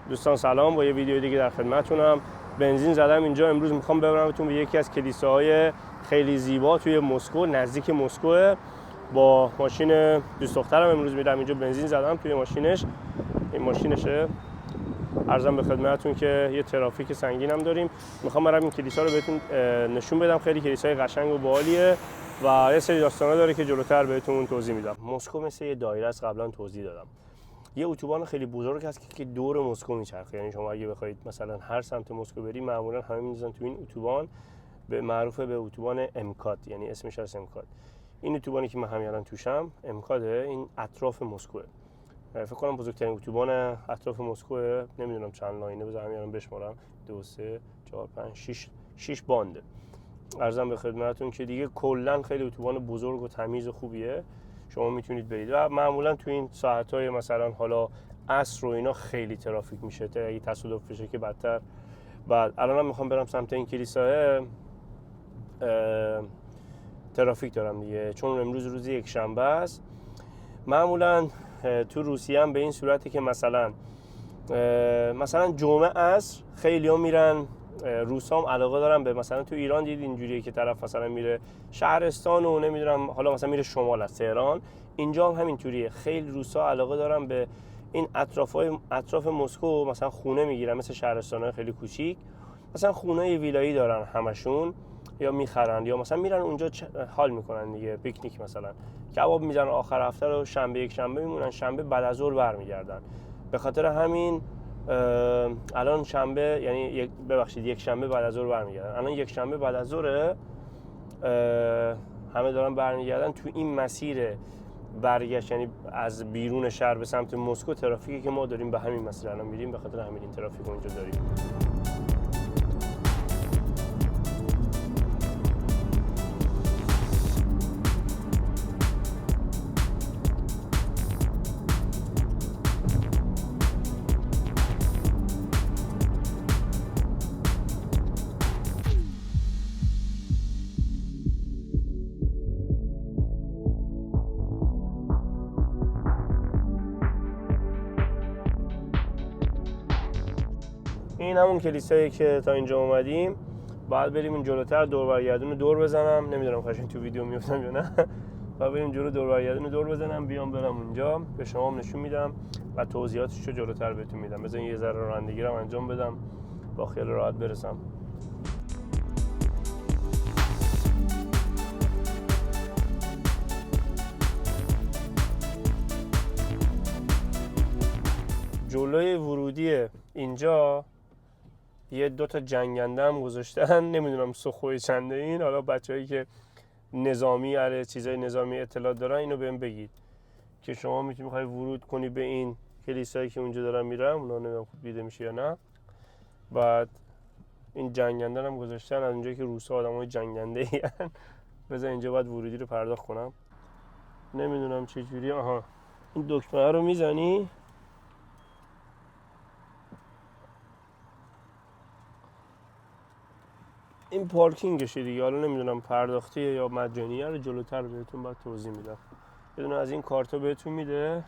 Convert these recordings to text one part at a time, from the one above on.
دوستان سلام، با یه ویدیو دیگه در خدمتتونم. بنزین زدم اینجا. امروز میخوام ببرمتون به یکی از کلیساهای خیلی زیبا توی مسکو، نزدیک مسکو. با ماشین دوست دخترم امروز میرم اینجا. بنزین زدم توی ماشینش، این ماشینشه. عرضم به خدمتتون که یه ترافیک سنگین هم داریم. میخوام برم این کلیسا رو بهتون نشون بدم. خیلی کلیسای قشنگ و باحالیه و یه سری داستانا داره که جلوتر بهتون توضیح میدم. مسکو مثل یه دایره است، قبلا توضیح دادم. یه اتوبان خیلی بزرگ هست که دور مسکو میچرخه. یعنی شما اگه بخواید مثلا هر سمت مسکو بری، معمولا همه می‌ریزن تو این اتوبان، به معروفه به اتوبان امکاد، یعنی اسمش از امکاد. این اتوبانی که من همین الان توشم امکاده، این اطراف مسکوه. فکر کنم بزرگترین اتوبان اطراف مسکوه. نمیدونم چند لاینه، بذار همین الان بشمارم. 2 3 4 5 6 بانده. عرضم به خدمتتون که دیگه کلا خیلی اتوبان بزرگ و تمیز و خوبیه. شما میتونید برید و معمولا تو این ساعت‌های مثلا حالا عصر و اینا خیلی ترافیک میشه. تا اگه تصادف بشه که بدتر. بعد الانم میخوام برم سمت این کلیسا. ترافیک دارم دیگه، چون امروز روز یک شنبه است. معمولا تو روسیه هم به این صورتی که مثلا جمعه عصر خیلی‌ها میرن. روسا هم علاقه دارن به، مثلا تو ایران دید اینجوریه که طرف مثلا میره شهرستان و نمیدونم حالا مثلا میره شمال از تهران. اینجا هم همینطوریه. خیلی روسا علاقه دارن به این اطراف مسکو، مثلا خونه میگیرن مثل شهرستان‌های خیلی کوچیک، مثلا خونه ویلایی دارن همشون، یا میخرن یا مثلا میرن اونجا حال میکنن دیگه، پیکنیک مثلا کباب میزنن. آخر هفته رو شنبه یک شنبه میمونن، شنبه بعد از ظهر برمیگردن. به خاطر همین الان شنبه، یعنی یک شنبه بعد از ظهر برمیگردن. الان یک شنبه بعد از ظهر همه دارن برمیگردن. تو این مسیر برگشت، یعنی از بیرون شهر به سمت مسکو، ترافیکی که ما داریم به همین مسیر الان میریم. به خاطر همین این ترافیک رو اینجا داریم. این همون کلیسایی که تا اینجا اومدیم. بعد بریم این جلوتر دور برگردون دور بزنم. نمیدونم قشنگ تو ویدیو میفتم یا نه. بعد بریم جلو دور برگردون دور بزنم، بیام برم اونجا به شما نشون میدم و توضیحاتش رو جلوتر بهتون میدم. بذار یه ذره رانندگی رو انجام بدم با خیال راحت برسم. جلوی ورودی اینجا یه 2 تا جنگنده هم گذاشتن. نمیدونم سخوی چنده این. حالا بچه‌هایی که نظامی علی چیزای نظامی اطلاعات دارن اینو بهم بگید که شما میخوای ورود کنی به این کلیسایی که اونجا دارم میرم. اونا نمیدونم خوب دیده میشه یا نه. بعد این جنگنده هم گذاشتن، از اونجایی که روسا آدمای جنگنده این. بذار اینجا بعد ورودی رو پرداخت کنم. نمیدونم چه جوری. آها، این دکمه رو میزنی، این پارکینگشه دیگه. حالا نمیدونم پرداختیه یا مجانیه، رو جلوتر بهتون بعد توضیح میدم. یه دونه از این کارتا بهتون میده.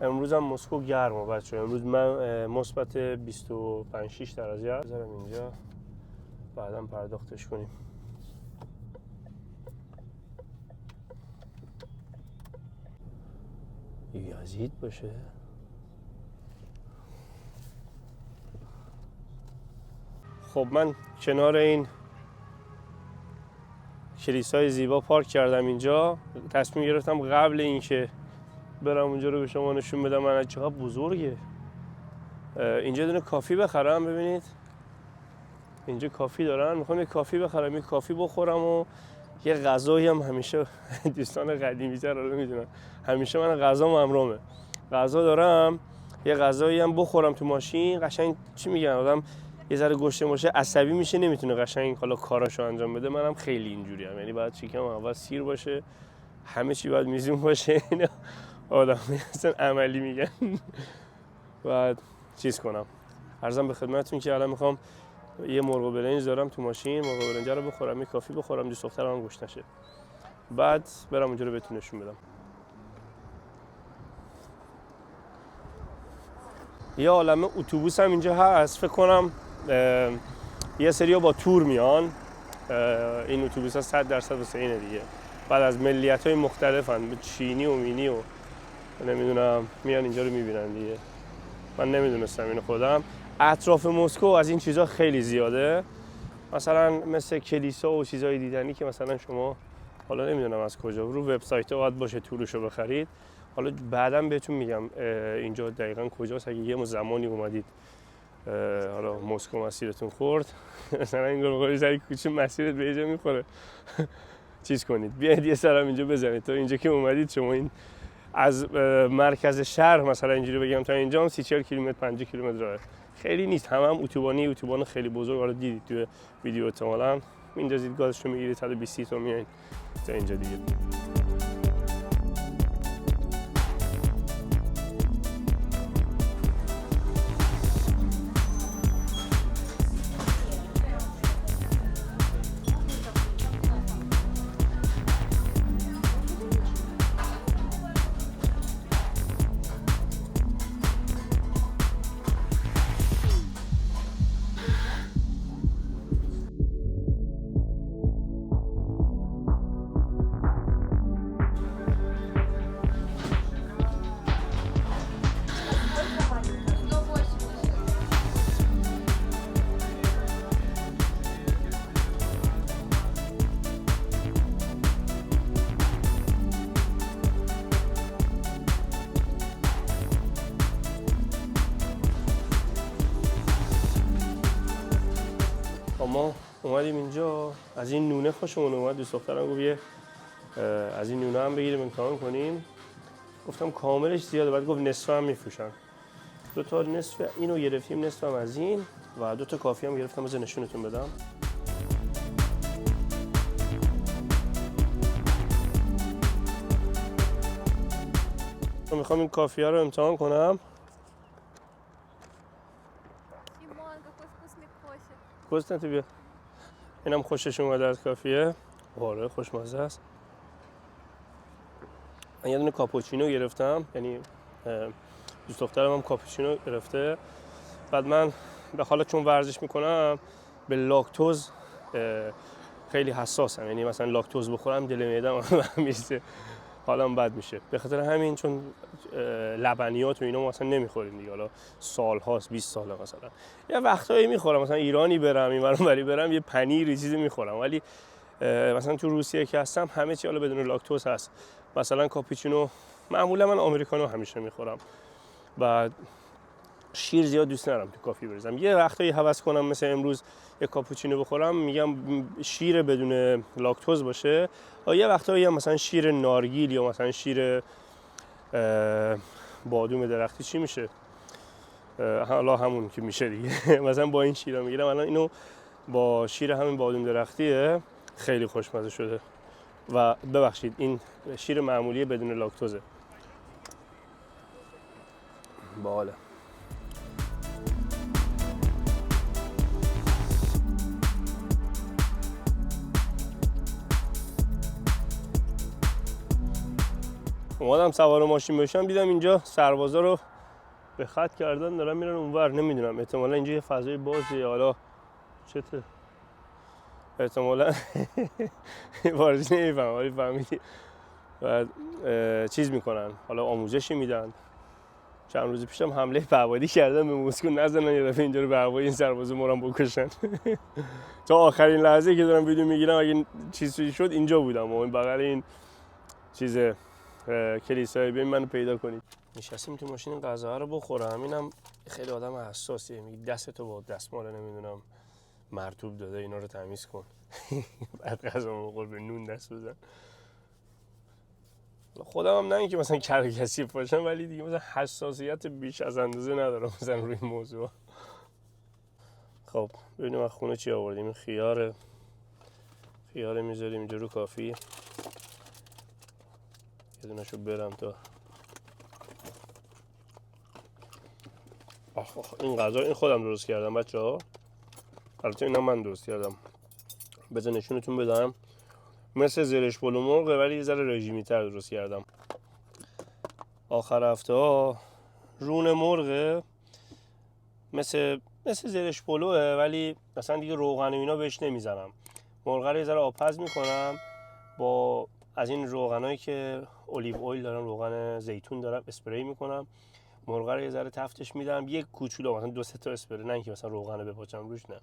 امروز هم مسکو گرمه بچه‌ها. امروز من مثبت 25 6 درجه است. بذارم اینجا بعداً پرداختش کنیم. یزید باشه. خب من کنار این کلیسای زیبا پارک کردم اینجا. تصمیم گرفتم قبل اینکه برم اونجا رو به شما نشون بدم من چقدر بزرگه. اینجا دونه کافی بخرم. ببینید اینجا کافی دارن. میخوام یه کافی بخرم، یه کافی بخورم و یه غذایی هم. همیشه دوستان قدیمی تر رو میدونن، همیشه من غذام همراهمه. غذا دارم، یه غذایی هم بخورم تو ماشین. قشنگ چی میگن، آدم یه ذره گشته باشه عصبی میشه، نمیتونه قشنگ حالا کاراشو انجام بده. منم خیلی اینجوریم، یعنی باید چیکم اول سیر باشه، همه چی باید میزون باشه. اینا آدم اصلا عملی میگن. بعد چیز کنم. عرضم به خدمتتون که الان میخوام یه مرغ برنج دارم تو ماشین، مرغ برنج رو بخورم، یه کافی بخورم، دوست دخترم گوش نشه، بعد برم اونجا رو بهتون نشون بدم. یه عالمه اتوبوس هم اینجا هست، فکر کنم یه سری‌ها با تور میان. این اتوبوس ها 100% واسه اینه دیگه. بعد از ملیت‌های مختلفن، چینی و مینی و نمیدونم میان اینجا رو میبینن دیگه. من نمیدونستم اینو خودم. اطراف مسکو از این چیزا خیلی زیاده، مثلا مثل کلیسا و چیزای دیدنی که مثلا شما حالا نمیدونم از کجا رو وبسایت ها باید باشه تورشو بخرید. حالا بعداً بهتون میگم اینجا دقیقاً کجاست. اگه یه زمانی اومدید حالا مسکو مسیرتون خورد مثلا این گروه سری کوچه مسیرت به اینجا میخوره چیز کنید، بیاید یه سرم اینجا بزنید. تا اینجا که اومدید شما این از مرکز شهر مثلا اینجوری بگم تا اینجا هم 30-40 کیلومتر 50 کیلومتر راهه، خیلی نیست. هم اتوبان خیلی بزرگ رو دیدید توی ویدیو احتمالاً. میندازید گازشو میگیرید 120 تا میایین تا اینجا دیگه. ما اومدیم اینجا، از این نونه خوشمون اومد. دوست دخترم گفت از این نونه هم بگیریم امتحان کنیم. گفتم کاملش زیاده، بعد گفت نصف هم میفروشن. 2 تا نصف اینو گرفتیم، نصف هم از این، و 2 تا کافی هم گرفتم. بذار نشونتون بدم. من میخوام این کافی ها رو امتحان کنم. گوزنت بیا. اینم خوشش اومده از کافیه. آره خوشمزه است. من یه دونه کاپوچینو گرفتم، یعنی دوست دخترم هم کاپوچینو گرفته. بعد من به حالا چون ورزش میکنم به لاکتوز خیلی حساسم، یعنی مثلا لاکتوز بخورم دل معده‌ام میریزه، حالم بد میشه. به خاطر همین چون لبنیات و اینا ما مثلا نمیخوریم دیگه، حالا سال هاست 20 ساله مثلا یه وقتایی میخورم، مثلا ایرانی برم این ورانوری برم یه پنیر چیزی میخورم، ولی مثلا تو روسیه که هستم همه چی حالا بدون لاکتوز هست. مثلا کاپوچینو معمولا من امریکانو همیشه میخورم و شیر زیاد دوست ندارم تو کافی بریزم. یه وقتایی هوس کنم مثل امروز یه کاپوچینو بخورم، میگم شیر بدون لاکتوز باشه. یه وقتایی هم مثلا شیر نارگیل یا مثلا شیر بادوم درختی چی میشه، حالا همون که میشه دیگه مثلا با این شیرا میگیرم. الان اینو با شیر همین بادوم درختیه، خیلی خوشمزه شده. و ببخشید این شیر معمولی بدون لاکتوزه. باحاله. اومدم سوار ماشین بشم، دیدم اینجا سربازا رو به خط کردن دارن میرن اونور. نمیدونم احتمالا اینجا یه فضای بازیه، حالا چته احتمالا وارد نمیفهم ولی فهمیدی. بعد چیز میکنن، حالا آموزشی میدن. چند روز پیشم حمله پهپادی کردن به مسکو، نزنن یه دفعه اینجا رو به هوای این سربازا مورم بکشن. تا آخرین لحظه که دارم ویدیو میگیرم اگه چیزی شد اینجا بودم و این بغل این چیز کلیسای بیاین منو پیدا کنید. نشستیم تو ماشین غذا رو بخورم. اینم خیلی آدم حساسیه، میگه دستتو با دستمال نمیدونم مرطوب داده اینا رو تمیز کن. بعد غذا بخور به نون دست بزن. خودم هم نه اینکه مثلا کثیف باشم، ولی دیگه مثلا حساسیت بیش از اندازه ندارم مثلا روی این موضوع. خب ببینیم از خونه چی آوردیم. این خیاره میذاریم اینجا رو کافی. یه دونه‌شو برم تا این غذا این خودم درست کردم بچه‌ها. البته اینا من درست کردم. بذار نشونتون بدم. مثل زرش پلو مرغه ولی یه ذره رژیمی تر درست کردم. آخر هفته ها رون مرغه مثل زرش پلوه، ولی مثلا دیگه روغن و اینا بهش نمیزنم. مرغ رو یه ذره آبپز میکنم با از این روغنایی که اولیو اویل دارم، روغن زیتون دارم، اسپری میکنم. مرغ رو یه ذره تفتش میدم، یک کوچولو مثلا 2-3 تا اسپری، نه اینکه مثلا روغن بپاچم روش، نه.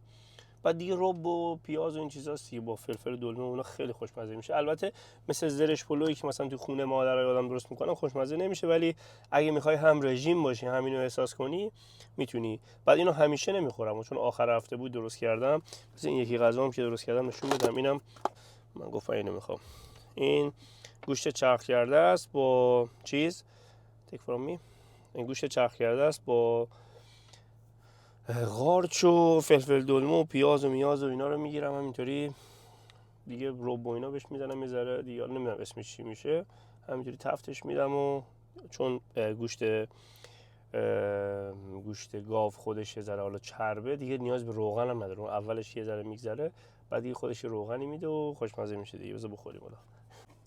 بعد دیگه رب و پیاز و این چیزاست دیگه، با فلفل دلمه اونا خیلی خوشمزه میشه. البته مثل زرش پلویی که مثلا تو خونه مادرای آدم درست میکنن خوشمزه نمیشه، ولی اگه میخوای هم رژیم باشی هم اینو احساس کنی میتونی. بعد اینو همیشه نمیخورم چون آخر هفته بود درست کردم. مثلا این یکی غذام که درست کردم نشون بدم. اینم من گفتم اینو میخوام. این گوشت چرخ کرده است با چیز تیک فرام می. این گوشت چرخ کرده است با قارچ و فلفل دلمه و پیاز و میاز و اینا رو میگیرم همینطوری دیگه، رب و اینا بهش میزنم یه ذره دیگه، نمیدونم اسمش چی میشه، همینطوری تفتش میدم. و چون گوشت گاو خودش یه ذره حالا چربه دیگه، نیاز به روغن هم نداره، اولش یه ذره میگذره بعد دیگه خودش روغنی میده و خوشمزه میشه دیگه. بذار بخوریم. حالا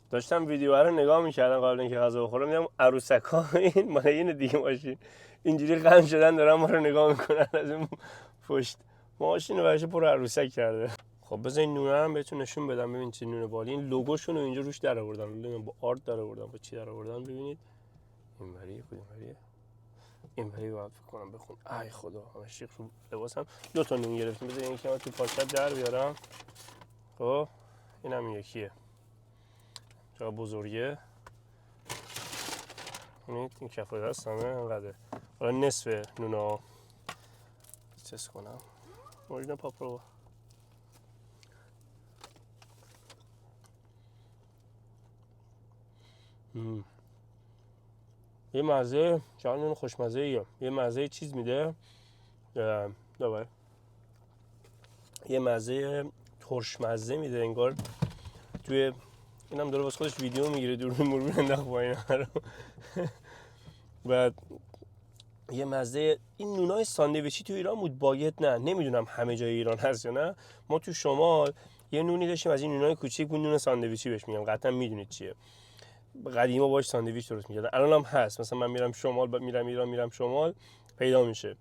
داشتم ویدیو رو نگاه میکردم قبل اینکه غذا بخورم، دیدم عروسک‌ها این مال این دیگه ماشین اینجوری قم شدن دارن ما رو نگاه میکنن از اون پشت. ماشین رو پر عروسک کرده. خب بذار این نونه هم بهتون نشون بدم، ببین چه نونه بالی. این لوگوشون رو اینجا روش در آوردن، نمیدونم با آرت در آوردن با چی در آوردن. ببینید این وریه، کدوم وریه؟ این وری باید فکر کنم بخون. ای خدا همش شیخ رو لباسم. 2 تا نون گرفتیم، بذار یکی من تو پاکت در بیارم. خب اینم یکیه، چقدر بزرگه. این کف دستمه انقدر. حالا نصف نونا چس کنم. اوریجینال پاپرو. یه مزه چقدر نون خوشمزه ایه. یه مزه چیز میده دوباره، یه مزه ترش مزه میده انگار توی اینم داره واسه خودش ویدیو میگیره دور مرور انداخت با اینا رو. بعد یه مزه این نونای ساندویچی تو ایران بود، باگت نه، نمیدونم همه جای ایران هست یا نه. ما تو شمال یه نونی داشتیم از این نونای کوچیک بود، نون ساندویچی بهش میگم، قطعا میدونید چیه. قدیما باهاش ساندویچ درست می‌کردن، الانم هست. مثلا من میرم شمال، میرم ایران، میرم شمال پیدا میشه.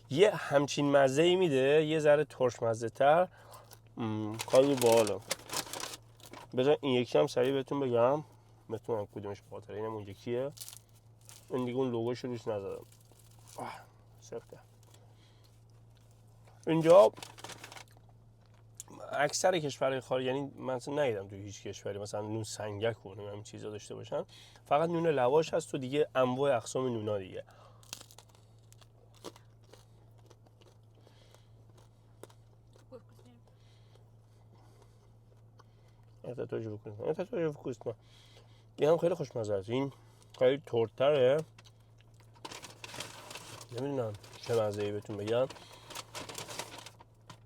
یه همچین مزه‌ای میده، یه ذره ترش مزه‌تر. خیلی باحاله. بذار این یکی هم سریع بهتون بگم، بتونم کدومش باحال‌تره. اینم اون یکیه، این دیگه اون لوگوش روش نذارم. سخته. اینجا اکثر کشورهای خارج، یعنی من اصلا ندیدم تو هیچ کشوری مثلا نون سنگک و این چیزا داشته باشن، فقط نون لواش هست و دیگه انواع اقسام نونا دیگه. این هم خیلی خوشمزه است. این خیلی ترتره، نمیدونم چه مزه‌ای بهتون بگم.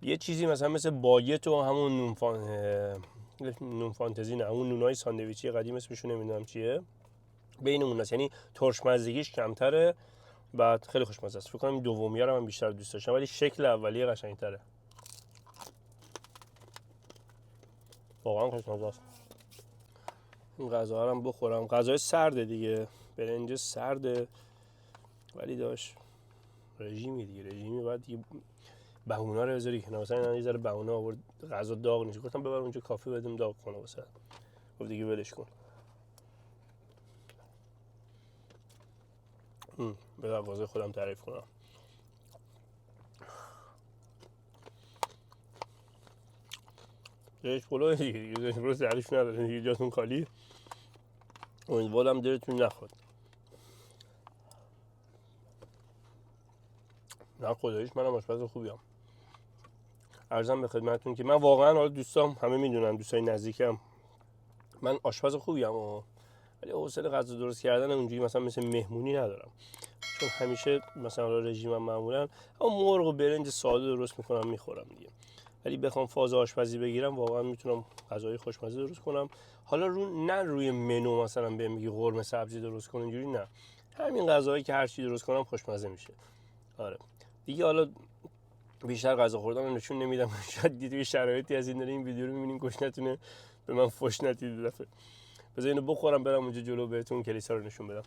یه چیزی مثلا مثل باگت و همون نون فانتزی، نه اون نونای ساندویچی قدیم اسمشون نمیدونم چیه، بین اون هست. یعنی ترش مزگیش کمتره، بعد خیلی خوشمزه است. فکر کنم این دومیه رو من بیشتر دوست داشتم، ولی شکل اولیه قشنگ‌تره. واقعا خوشمزه است. این غذا رو هم بخورم. غذای سرده دیگه، برنج سرده، ولی داشت رژیمی دیگه. رژیمی باید دیگه بهونا رو بذاری کنار. مثلا یه ذره بهونه آورد غذا داغ نشه، گفتم ببر اونجا کافی بدیم داغ کنه واسه. گفت دیگه ولش کن. به غذای خودم تعریف کنم. زرش پلو دیگه، زرش پلو تعریف نداره دیگه، جاتون خالی. امیدوارم دلتون نخواد. نه خداییش منم آشپز خوبیم. عرضم به خدمتتون که من واقعا، حالا دوستام همه میدونن، دوستای نزدیکم، من آشپز خوبیم ولی حوصله غذا درست کردن اونجوری مثلا مثل مهمونی ندارم. چون همیشه مثلا رژیمم معمولا اما مرغ و برنج ساده درست میکنم میخورم دیگه. ولی بخوام فاز آشپزی بگیرم واقعا میتونم غذای خوشمزه درست کنم. حالا نه روی منو مثلا بهم میگی قرمه سبزی درست کن اینجوری، نه، همین غذایی که هر چی درست کنم خوشمزه میشه. آره دیگه. حالا بیشتر غذا خوردن رو نشون نمیدم. شاید دیگه شرایطی از این داره این ویدیو رو میبینین گوش نتونه به من فوش ندید دفعه. بذار اینو بخورم برم اونجا جلو بهتون کلیسا رو نشون بدم.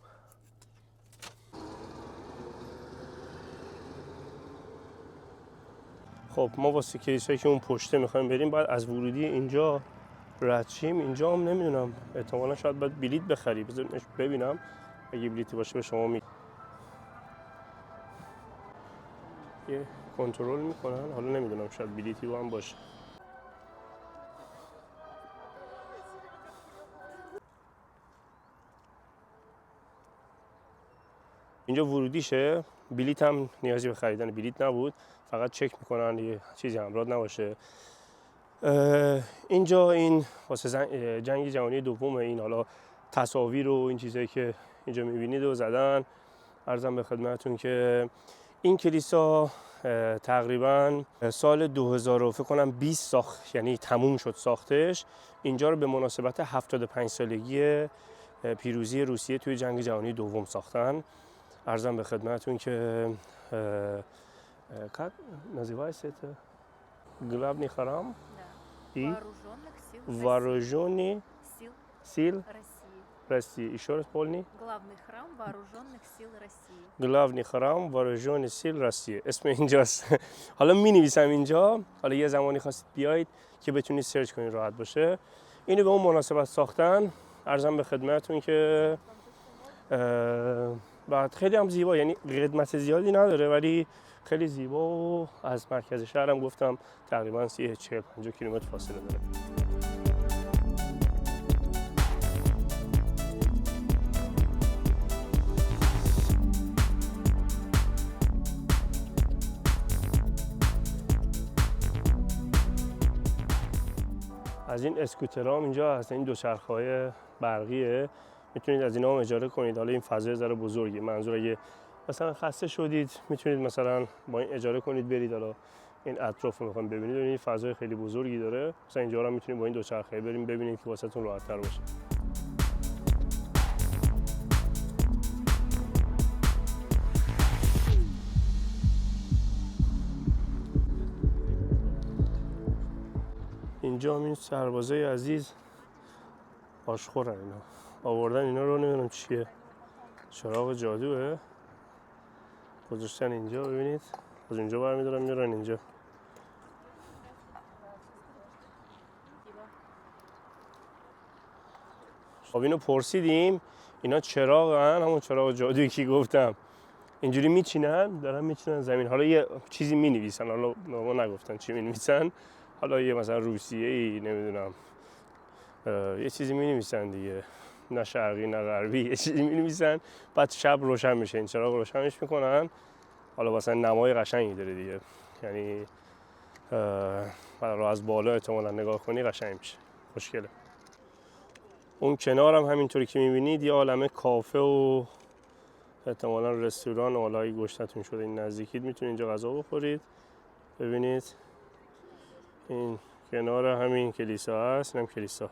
خب ما واسه کلیسایی که اون پشته میخوایم بریم بعد از ورودی اینجا رد شیم. اینجا هم نمیدونم احتمالا شاید باید بلیط بخری. بذارید ببینم اگه بلیطی باشه به شما یه کنترل میکنن. حالا نمیدونم شاید بلیطی با هم باشه. اینجا ورودیشه. بلیط هم نیازی به خریدن بلیط نبود، فقط چک میکنن یه چیزی همراه نباشه. اینجا این واسه جنگ جهانی دوم، این حالا تصاویر و این چیزایی که اینجا میبینید و زدن. عرضم به خدمتتون که این کلیسا تقریبا سال 2000 فکر کنم 20 ساخت، یعنی تموم شد ساختش. اینجا رو به مناسبت 75 سالگی پیروزی روسیه توی جنگ جهانی دوم ساختن. عرضم به خدمتتون که называется это главный храм и вооруженных сил России. Еще раз полный. Главный храм вооруженных сил России. Главный храм вооруженных сил России. اسم اینجاست. حالا می‌نویسم اینجا. حالا یه زمانی خواستید بیاید که بتونید سرچ کنید راحت باشه. اینو به اون مناسبت ساختن. عرضم به خدمتتون که بعد خیلی هم زیبا، یعنی قدمت زیادی نداره ولی خیلی زیبا و از مرکز شهرم گفتم تقریبا 40-50 کیلومتر فاصله داره. از این اسکوترام اینجا هست، این دوچرخه‌های برقیه، میتونید از اینا هم اجاره کنید. حالا این فضای ذره بزرگه، منظور اگه مثلا خسته شدید میتونید مثلا با این اجاره کنید برید. حالا این اطراف رو میخوام ببینید، این فضای خیلی بزرگی داره. مثلا اینجا رو میتونید با این دوچرخه بریم ببینید که واسهتون راحت‌تر باشه. اینجا هم این سربازای عزیز آشخورن، اینا آوردن اینا رو، نمیدونم چیه، چراغ جادوه گذاشتن اینجا. ببینید از اینجا برمیدارن میارن اینجا. خب اینو پرسیدیم، اینا چراغن، همون چراغ جادویی که گفتم. اینجوری میچینن، دارن میچینن زمین. حالا یه چیزی مینویسن، حالا ما نگفتن چی مینویسن، حالا یه مثلا روسیه‌ای نمیدونم یه چیزی می‌نویسن دیگه، نه شرقی نه غربی، یه چیزی می‌نویسن. بعد شب روشن میشه، این چراغ روشنش میکنن. حالا مثلا نمای قشنگی داره دیگه، یعنی رو از بالا احتمالاً نگاه کنی قشنگ میشه، خوشگله. اون کنارم همینطوری که می‌بینید یه عالمه کافه و احتمالاً رستوران و حالا گشتتون شده این نزدیکید میتونید اینجا غذا بخورید. ببینید این کنار همین کلیسا هست، اینم کلیسا.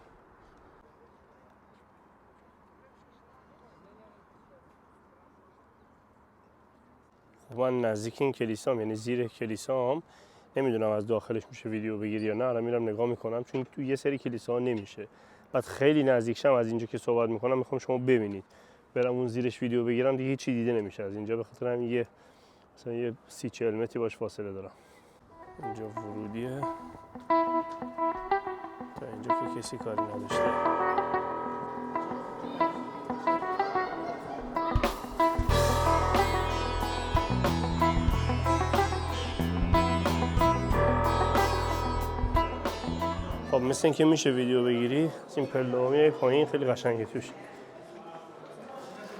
خب من نزدیک این کلیسا هم، یعنی زیر کلیسا هم، نمیدونم از داخلش میشه ویدیو بگیری یا نه. الان میرم نگاه میکنم چون تو یه سری کلیسا ها نمیشه. بعد خیلی نزدیک شم از اینجا که صحبت میکنم، میخوام شما ببینید. برم اون زیرش ویدیو بگیرم دیگه هیچی دیده نمیشه از اینجا، به خاطر همین یه مثلا یه 30-40 متری باش فاصله دارم. اینجا ورودیه، تا اینجا که کسی کاری نداشته. خب مثل اینکه میشه ویدیو بگیری. از این پله‌های پایین خیلی قشنگه توش.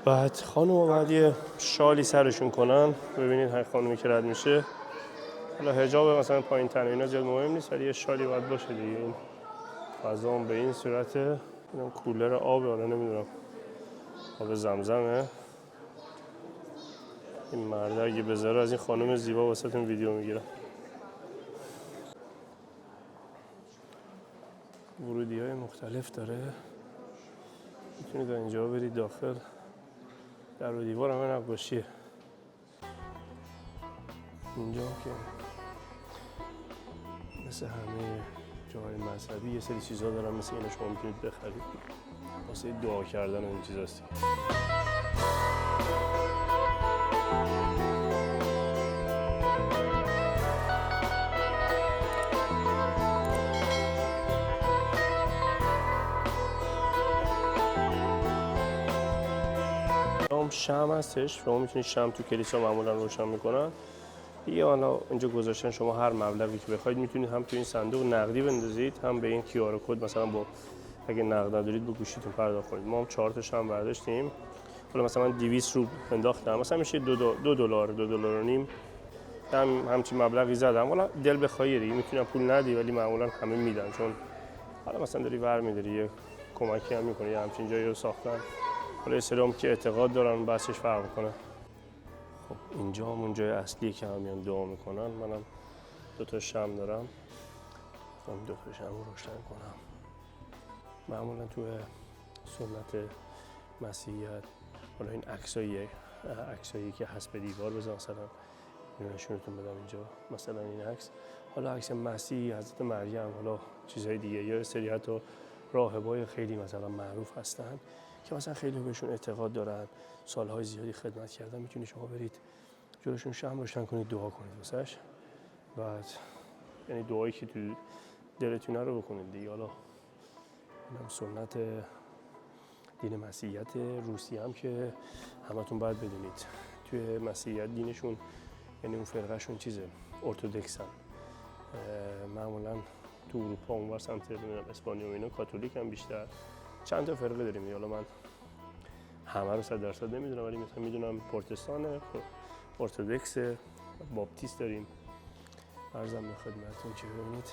بعد خانم بعد یه شالی سرشون کنن. ببینید هر خانمی که رد میشه، حالا حجاب مثلا پایین تر اینا زیاد مهم نیست ولی یه شالی باید باشه دیگه. این فضا هم به این صورته. اینم کولر آبه، حالا نمیدونم آب زمزمه. این مرده اگه بذاره از این خانم زیبا واسهتون ویدیو میگیرم. ورودی های مختلف داره، میتونید اینجا برید داخل. در و دیوار همه نقاشیه. اینجا که مثل همه جاهای مذهبی یه سری چیزا دارن، مثل اینا شما میتونید بخرید واسه دعا کردن و این چیزاستی. هم شمع هستش، شما میتونید شمع تو کلیسا معمولا روشن میکنن. دیگه حالا اینجا گذاشتن شما هر مبلغی که بخواید میتونید هم تو این صندوق نقدی بندازید، هم به این QR کد مثلا با اگه نقد ندارید با گوشیتون پرداخت کنید. ما هم 4 تا شمع برداشتیم. حالا مثلا من 200 روبل انداختم، مثلا میشه $2 همچین مبلغی زدم. حالا دل بخوای دیگه میتونم پول ندی، ولی معمولا همه میدن، چون حالا مثلا داری ور میداری یه کمکی هم میکنی، همچین جایی رو ساختن. حالا اسلام که اعتقاد دارن بحثش فرق میکنه. خب اینجا همون جای اصلیه که همیان دعا میکنن. منم 2 تا شمع دارم، من 2 تا شمع رو روشن کنم. معمولا تو سنت مسیحیت حالا این عکسایی که هست به دیوار بزن، مثلا اینو نشونتون بدم اینجا، مثلا این عکس، حالا عکس مسیح، حضرت مریم، حالا چیزهای دیگه، یا سری حتی راهبای خیلی مثلا معروف هستن که مثلا خیلی بهشون اعتقاد دارن، سالهای زیادی خدمت کردن. میتونید شما برید جلوشون شمع روشن کنید، دعا کنید واسش، بعد یعنی دعایی که تو دلتونه رو بکنید دیگه. حالا اینم سنت دین مسیحیت روسیه هم که همتون باید بدونید. توی مسیحیت دینشون یعنی اون فرقهشون چیزه، ارتودکسن. معمولا تو اروپا اونور سمت اسپانیا و اینا کاتولیک هم بیشتر. چند تا فرقه داریم، حالا من همه رو 100% نمیدونم، ولی مثلا میدونم پروتستان، ارتودکس، باپتیست داریم. عرضم به خدمتتون که ببینید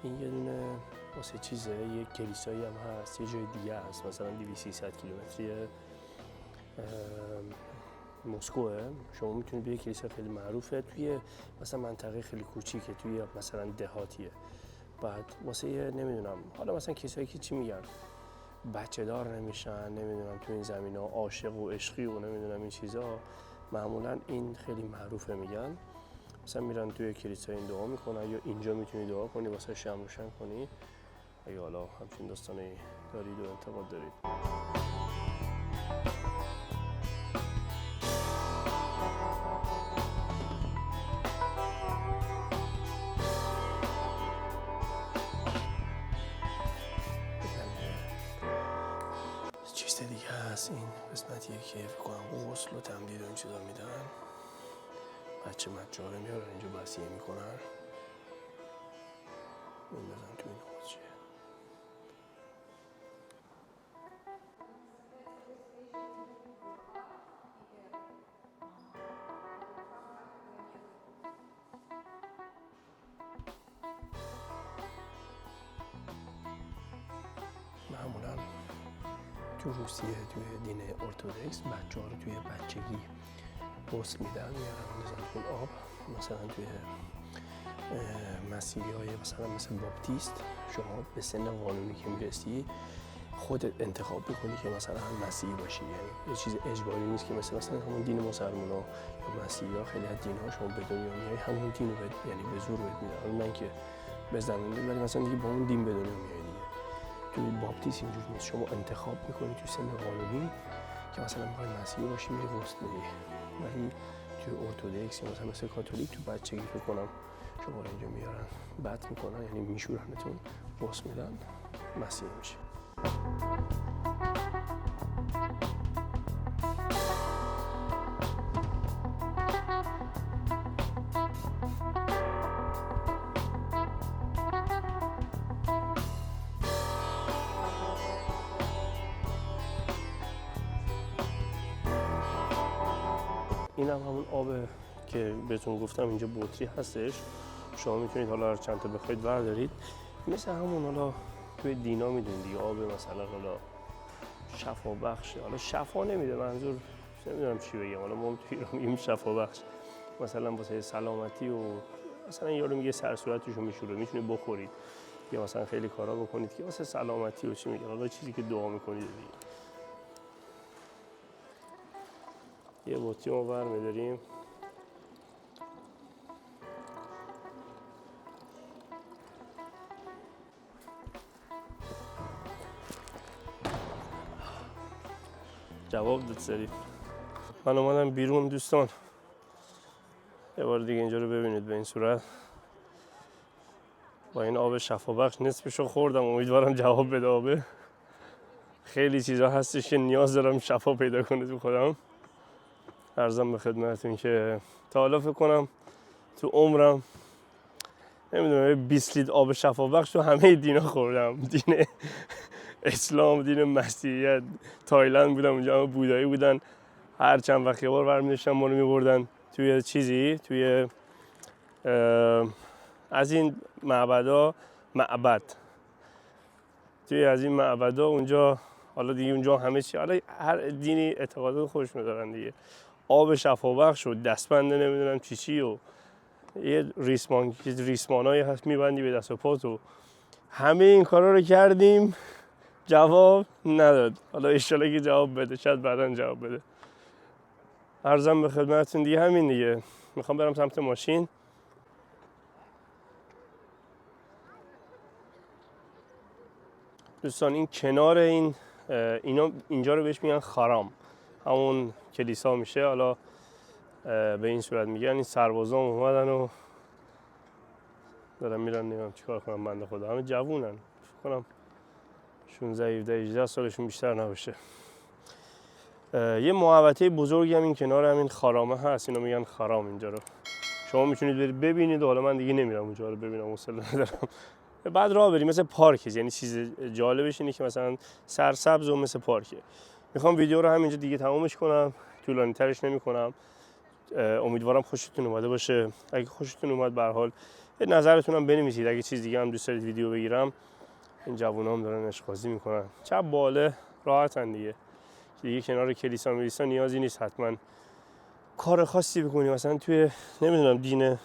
این یه دونه واسه چیزه، یه کلیسایی هم هست یه جای دیگه هست، مثلا 200-300 کیلومتری مسکوه. شما میتونید به یه کلیسا خیلی معروفه توی مثلا منطقه خیلی کوچیکه، توی مثلا دهاتیه. بعد واسه یه نمیدونم، حالا مثلا کسایی که چی میگن بچه دار نمیشن، نمیدونم تو این زمین ها عاشق و عشقی و نمیدونم این چیزا، معمولا این خیلی معروفه. میگن مثلا میرن توی کلیسا این دعا میکنن، یا اینجا میتونی دعا کنی واسه شمع روشن کنی اگه حالا همچین داستانی دارید و اعتقاد دارید. چیز دیگه هست، این قسمتیه که فکر کنم غسل و تمدید و این چیزا میدن. بچه مجاره میارن اینجا بسیه میکنن، میندازن تو این حوض. معمولا تو روسیه توی دین ارتودکس بچه‌ها رو توی بچگی غسل میدن، میارن میذارن تو آب. مثلا توی مسیحیای مثل باپتیست شما به سن قانونی که میرسی خودت انتخاب بکنی که مثلا مسیحی باشی، یعنی یه چیز اجباری نیست که مثلا همون دین مسلمانا یا مسیحی‌ها خیلی از دین‌ها شما به دنیا میای همون دین رو یعنی به زور بهت میدن، نه که بزنن، ولی مثلا دیگه با اون دین به دنیا میای دیگه. توی باپتیست اینجوری نیست، شما انتخاب میکنی تو سن قانونی که مثلا میخوای مسیحی باشی میری غسل میدی، ولی توی ارتودکس یا مثل کاتولیک تو بچگی فکر کنم شما رو اینجا میارن بط میکنن، یعنی میشورنتون، غسل میدن، مسیحی میشی. این هم همون آب که بهتون گفتم اینجا بطری هستش، شما میتونید حالا هر چند تا بخواید بردارید. مثل همون حالا توی دینا میدونید دیگه، آب مثلا حالا شفا بخشه، حالا شفا نمیده، منظور نمیدونم چی بگم، حالا ما توی ایران میگیم شفا بخش، مثلا واسه سلامتی و مثلا یارو میگه سر صورتشو میشوره میتونید بخورید، یا مثلا خیلی کارا بکنید که واسه سلامتی و چی میگه، حالا چیزی که دعا میکنید دیگه. یه بطری ما برمی‌داریم، جواب داد سریع. من اومدم بیرون دوستان، یه بار دیگه اینجا رو ببینید به این صورت. با این آب شفابخش نصفشو خوردم، امیدوارم جواب بده آبه. خیلی چیزا هستش که نیاز دارم شفا پیدا کنه تو خودم. عرضم به خدمتتون که تا حالا فکر کنم تو عمرم نمیدونم 20 لیتر آب شفابخش تو همه دینا خوردم. دین اسلام، دین مسیحیت، تایلند بودم اونجا، همه بودایی بودن. هر چند وقت یه بار برمی‌داشتن ما رو می‌بردن توی چیزی، توی از این معبد توی از این معبدا اونجا. حالا دیگه اونجا همه چی، حالا هر دینی اعتقادات خودشون دارن دیگه. آب شفابخش و دستبند نمیدونم چی و یه ریسمانایی هست میبندی به دست و پات و همه این کارا رو کردیم، جواب نداد. حالا انشالله که جواب بده، شاید بعداً جواب بده. عرضم به خدمتتون دیگه همین دیگه. میخوام برم سمت ماشین. دوستان این کنار اینجا رو بهش میگن خرام، همون کلیسا میشه. حالا به این صورت میگن. این سربازان اومدن و دارن میرن، نمیدونم چیکار کنم. بنده خدا همه جوونن، فکر کنم 16 17 18 سالشون بیشتر نباشه. یه محوطه بزرگی هم این کنار همین خرامه هست، اینو میگن خرام. اینجا رو شما میتونید برید ببینید. حالا من دیگه نمیرم اونجا رو ببینم، حوصله ندارم. بعد راه بریم، مثل پارکه. یعنی چیز جالبش اینه که مثلا سرسبز و مثل پارکه. میخوام ویدیو رو همینجا دیگه تمومش کنم، طولانی ترش نمی‌کنم. امیدوارم خوشتون اومده باشه. اگه خوشتون اومد به هر حال یه نظرتون هم بنویسید. اگه چیز دیگه هم دوست دارید ویدیو بگیرم. این جوونا هم دارن عشق‌بازی میکنن، چپ باله راحتن دیگه. دیگه کنار کلیسا میریسا نیازی نیست حتما کار خاصی بکنی. مثلا توی نمیدونم دین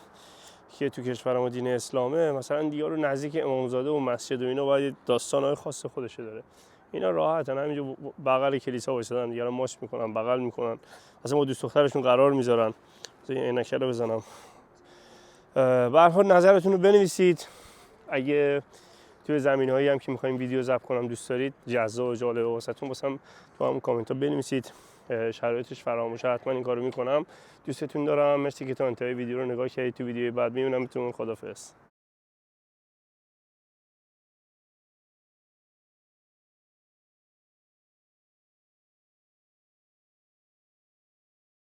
که تو کشور ما دین اسلامه، مثلا دیگه رو نزدیک امامزاده و مسجد و اینا باید داستان‌های خاص خودشه داره. اینا راحتن، همینجا بغل کلیسا وایسادن، دیگه رو ماچ میکنن، بغل میکنن، مثلا با دوست دخترشون قرار میذارن. مثلا این عینکه رو بزنم. به هر حال نظرتون رو بنویسید. اگه توی زمینه‌هایی هم که می‌خوایم ویدیو ضبط کنم دوست دارید، جذاب و جالب واسهتون، واسم تو هم کامنت‌ها بنویسید. شرایطش فراموشه، حتما این کارو میکنم. دوستتون دارم. مرسی که تا انتهای ویدیو رو نگاه کردید. تو ویدیوی بعد میبینمتون. خدافظ.